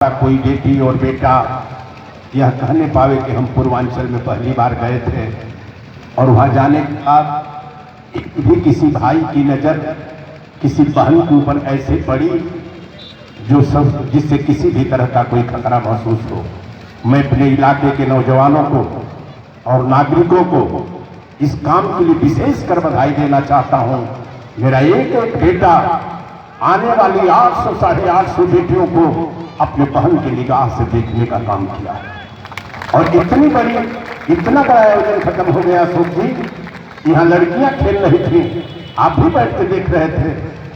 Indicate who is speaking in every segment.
Speaker 1: कोई बेटी और बेटा यह कहने पावे कि हम पूर्वांचल में पहली बार गए थे और वहां जाने के बाद भी किसी भाई की नज़र किसी बहन के ऊपर ऐसे पड़ी जो सब जिससे किसी भी तरह का कोई खतरा महसूस हो। मैं अपने इलाके के नौजवानों को और नागरिकों को इस काम के लिए विशेष कर बधाई देना चाहता हूं। मेरा एक एक बेटा आने वाली 800 साढ़े 800 बेटियों को अपने बहन की निगाह से देखने का काम किया और इतना बड़ा आयोजन खत्म हो गया। अशोक जी, यहाँ लड़कियां खेल रही थी, आप भी बैठ के देख रहे थे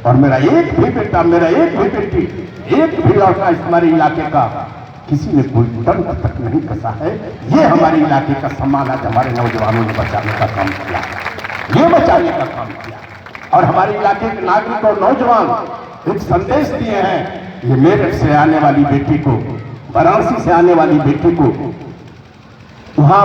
Speaker 1: और मेरा एक भी बेटा, मेरा एक भी बेटी, एक भी लड़का इस हमारे इलाके का किसी ने कोई डंक तक नहीं कसा है। ये हमारे इलाके का सम्मान आज हमारे नौजवानों ने बचाने का काम किया, ये बचाने का काम किया। और हमारे इलाके के नागरिक और नौजवान एक संदेश दिए हैं। ये मेरठ से आने वाली बेटी को, वाराणसी से आने वाली बेटी को, वहां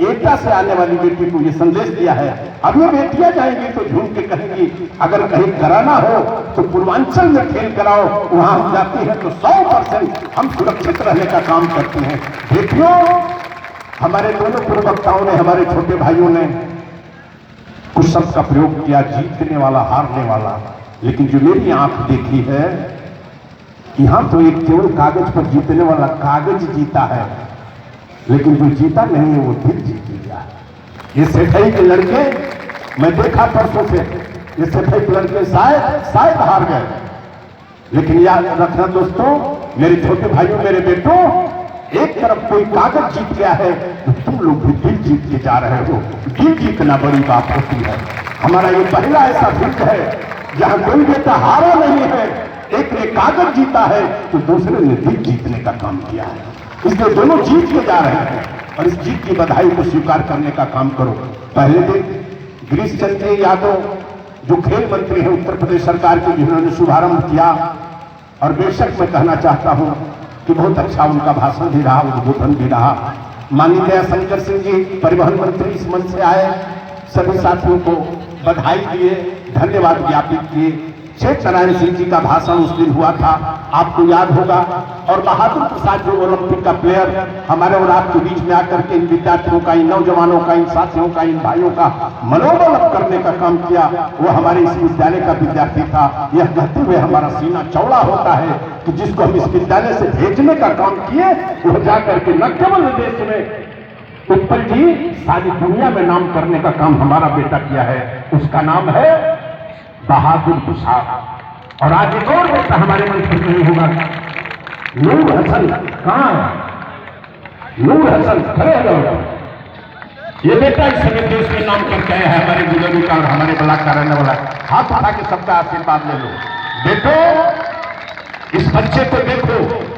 Speaker 1: एटा से आने वाली बेटी को ये संदेश दिया है। अब ये बेटियां जाएंगी तो झूम के कहेंगी अगर कहीं कराना हो तो पूर्वांचल में खेल कराओ। वहां हम जाती हैं तो 100% हम सुरक्षित रहने का काम करते हैं। बेटियों, हमारे दोनों पूर्ववक्ताओं ने, हमारे छोटे भाइयों ने कुछ शब्द का प्रयोग किया, जीतने वाला, हारने वाला। लेकिन जो मेरी आंख देखी है, यहां तो एक केवल कागज पर जीतने वाला कागज जीता है, लेकिन जो जीता नहीं है वो दिल जीत गया। ये सेठई के लड़के मैं देखा परसों से, ये सेठई के लड़के शायद हार गए। लेकिन याद रखना दोस्तों, मेरे छोटे भाइयों, मेरे बेटों, एक तरफ कोई कागज जीत गया है तो तुम लोग भी दिल जीत के जा रहे हो। दिल जीतना बड़ी बात होती है। हमारा ये पहला ऐसा फील्ड है जहां कोई बेटा हारा नहीं है, एक ने कागज जीता है तो दूसरे ने दिल जीतने का काम किया है। इसलिए दोनों जीत के जा रहे हैं और इस जीत की बधाई को स्वीकार करने का काम करो। पहले दिन गिरीश चंद्र यादव जो खेल मंत्री हैं उत्तर प्रदेश सरकार के, जिन्होंने शुभारंभ किया, और बेशक मैं कहना चाहता हूं कि बहुत अच्छा उनका भाषण भी रहा, उद्बोधन भी रहा। माननीय दयाशंकर सिंह जी परिवहन मंत्री इस मंच से आए, सभी साथियों को बधाई दिए, धन्यवाद ज्ञापित किए। शेख नारायण सिंह जी का भाषण उस दिन हुआ था, आपको याद होगा। और बहादुर प्रसाद जो ओलंपिक का प्लेयर हमारे और आपके बीच में आकर के इन विद्यार्थियों का, इन नौजवानों का, इन साथियों का, इन भाइयों का मनोबल करने का काम किया, वो हमारे इस विद्यालय का विद्यार्थी था। यह कहते हुए हमारा सीना चौड़ा होता है कि जिसको हम इस विद्यालय से भेजने का काम किए, वो जाकर के न केवल देश में उत्पल जी सारी दुनिया में नाम करने का काम हमारा बेटा किया है। उसका नाम है बहादुर प्रसाद। और आज एक और बेटा हमारे मंच पर नहीं होगा, नूर हसन। कहां है नूर हसन? खड़े हो जाओ। ये बेटा इस समय देश में नाम करके आया है, हमारे बुजुर्ग का और हमारे ब्लॉक का रहने वाला। हाथ उठा के सबका आशीर्वाद ले लो। देखो इस बच्चे को, देखो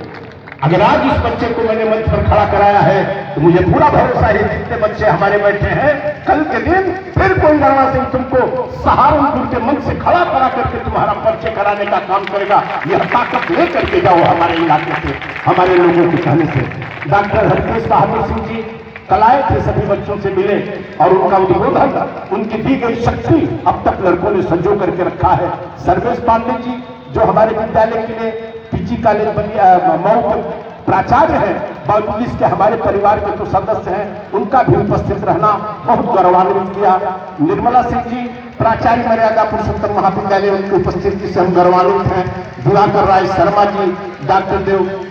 Speaker 1: अगर आज इस बच्चे को मैंने मंच पर खड़ा कराया है तो मुझे पूरा भरोसा है जितने बच्चे हमारे बैठे हैं, कल के दिन फिर कोई राणा सिंह तुमको सहारनपुर के मंच से खड़ा करा करके तुम्हारा परिचय कराने का काम करेगा। यह ताकत लेकर के जाओ हमारे इलाके से, हमारे लोगों के कहने से। डॉक्टर हरकेश बहादुर सिंह जी कल आए थे, सभी बच्चों से मिले और उनका उद्बोधन, उनकी दी गई शक्ति अब तक लड़कों ने संजो करके रखा है। सर्वेश पांडे जी जो हमारे विद्यालय के लिए पीजी कॉलेज मऊ के प्राचार्य हैं, बावजूद इसके हमारे परिवार के जो सदस्य हैं, उनका भी उपस्थित रहना बहुत गौरवान्वित किया। निर्मला सिंह जी प्राचार्य मर्यादा पुरुषोत्तम महाविद्यालय, उनकी उपस्थिति से हम गौरवान्वित हैं। दिवाकर राय शर्मा जी, डॉक्टर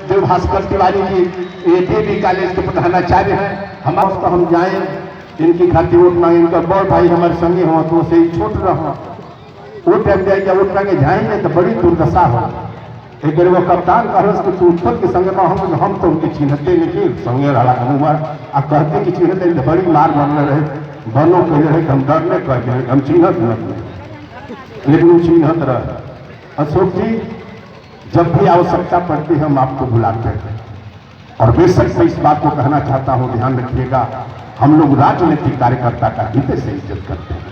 Speaker 1: देव भास्कर तिवारी जी, ये देवी कॉलेज के प्रधानाचार्य हैं। हमारे तो हम जाए इनकी खातिर वोट मांगे, इनका बड़ भाई हमारे संगे हो तो से ही छोट रहा वो टाइम जाएगा, वोट मांगे जाएंगे तो बड़ी दुर्दशा हो। एक बार वो कप्तान कहस कि तू उत्पल के संगे हम तो उनके चिन्हते नहीं संगे रहा आ कहते कि चिन्हते बड़ी मार बनने रहे, बनो कहे रहे हम डरने कहते हम चिन्हत नहीं, लेकिन वो चिन्हत रहे। अशोक जी, जब भी आवश्यकता पड़ती है हम आपको बुलाते हैं। और बेशक मैं इस बात को कहना चाहता हूँ, ध्यान रखिएगा, हम लोग राजनीतिक कार्यकर्ता का हृदय से इज्जत करते हैं।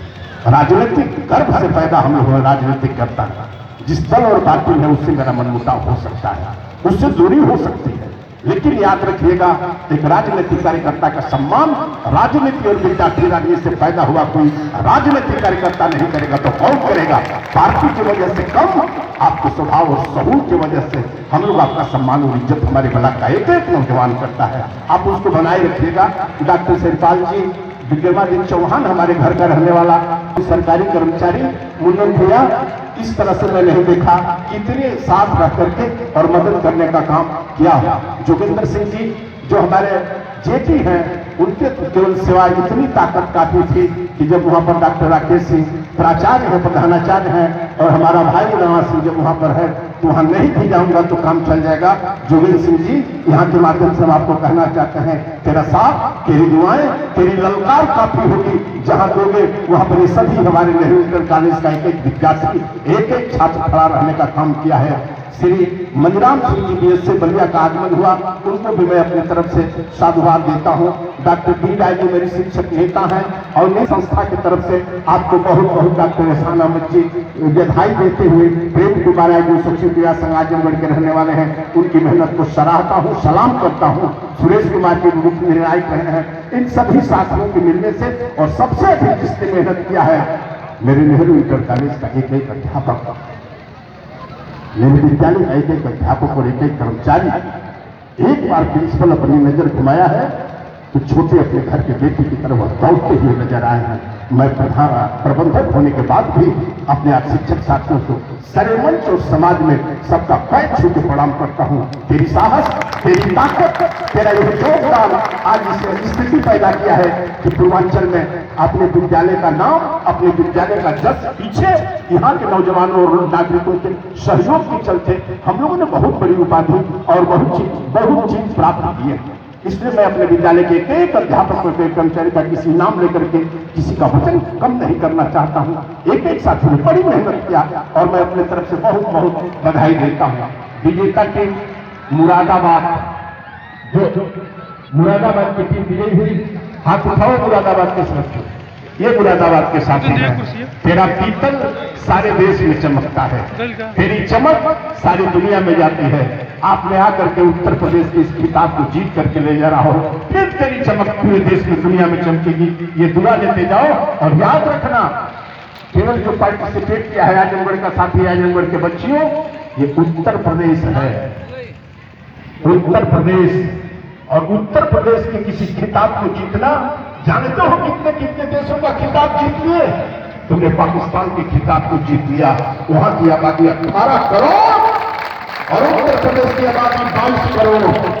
Speaker 1: राजनीतिक गर्भ से पैदा हम लोग राजनीतिक करता है। जिस दल और पार्टी है उससे मेरा मनमुटाव हो सकता है, उससे दूरी हो सकती है, लेकिन याद रखिएगा, एक राजनीतिक कार्यकर्ता का सम्मान राजनीति और विद्यार्थी राजनीति से पैदा हुआ कोई राजनीतिक कार्यकर्ता नहीं करेगा तो कौन करेगा? पार्टी की वजह से कम, आपके स्वभाव और सहूर की वजह से हम लोग आपका सम्मान और इज्जत हमारे ब्लॉक का एक एक नौजवान करता है, आप उसको बनाए रखिएगा। डॉक्टर शेरपाल जी, विक्रमादित्य चौहान हमारे घर का रहने वाला सरकारी कर्मचारी, मुन्नन भैया, इस तरह से मैं नहीं देखा कि इतने साथ रह करके और मदद करने का काम किया। जोगेंद्र सिंह जी जो हमारे जेठी हैं, उनके केवल सेवा इतनी ताकत काफी थी कि जब वहां पर डॉक्टर राकेश सिंह प्राचार्य हैं, प्रधानाचार्य हैं, और हमारा भाई नवाज सिंह जब वहां पर है तो वहां नहीं भी जाऊंगा तो काम चल जाएगा। जोगेंद्र सिंह जी, यहाँ के माध्यम से हम आपको कहना चाहते हैं, तेरा साथ, तेरी दुआएं, तेरी ललकार काफी होगी। जहां दोगे वहां पर ये सभी हमारे नेहरू इंटर कॉलेज का एक एक विद्यार्थी, एक एक छात्र खड़ा रहने का काम किया है। श्री मंजराम सिंह जी BSc बलिया का आगमन हुआ, उनको भी मैं अपनी तरफ से साधुवाद देता हूं। डॉक्टर बी राय जी मेरे शिक्षक नेता हैं और नई संस्था की तरफ से आपको बहुत बहुत डॉक्टर एहसान अहमद जी बधाई देते हुए, प्रेम कुमार जो सचिव क्रिया संघ आजमगढ़ के रहने वाले हैं, उनकी मेहनत को सराहता हूँ, सलाम करता हूँ। सुरेश कुमार के मुख्य निर्णायक रहे हैं, इन सभी साथियों के मिलने से, और सबसे अधिक जिसने मेहनत किया है मेरे नेहरू इंटर कॉलेज का एक एक अध्यापक, मेरे विद्यालय का एक एक अध्यापक और एक एक कर्मचारी। एक बार प्रिंसिपल अपनी नजर घुमाया है तो छोटे अपने घर के बेटे की तरफ दौड़ते हुए नजर आए हैं। मैं प्रबंधक होने के बाद भी अपने आप शिक्षक साथियों को सर्वमंच और समाज में सबका पैर छू के प्रणाम करता हूँ। तेरी साहस, तेरी ताकत, तेरा यह योगदान आज इस स्थिति पैदा किया है कि पूर्वांचल में अपने विद्यालय का नाम, अपने विद्यालय का जस पीछे यहाँ के नौजवानों और नागरिकों के सहयोग के चलते हम लोगों ने बहुत बड़ी उपाधि और बहुत चीज प्राप्त की है। इसलिए मैं अपने विद्यालय के एक अध्यापक और एक कर्मचारी का किसी नाम लेकर के किसी का वचन कम नहीं करना चाहता हूँ। एक एक साथी ने बड़ी मेहनत किया और मैं अपने तरफ से बहुत बहुत बधाई देता हूँ। विजेता टीम मुरादाबाद, जो मुरादाबाद की टीम विजयी हुई, हाथ उठाओ मुरादाबाद के साथी, ये मुरादाबाद के साथी हैं। तेरा पीतल सारे देश में चमकता है, तेरी चमक सारी दुनिया में जाती है। आपने आकर के उत्तर प्रदेश के इस खिताब को जीत करके ले जा रहा हो, फिर तेरी चमक पूरे देश में दुनिया में चमकेगी। ये दुआ लेते जाओ और याद रखना, केवल जो पार्टिसिपेट किया है आजमगढ़ का साथी, आजमगढ़ के बच्चियों, ये उत्तर प्रदेश है, उत्तर प्रदेश। और उत्तर प्रदेश के किसी खिताब को जीतना, जानते हो कितने कितने देशों का खिताब जीत लिए? तुमने पाकिस्तान के खिताब को जीत लिया। वहां की आबादी 18 करोड़ और उत्तर प्रदेश की आबादी 22 करोड़।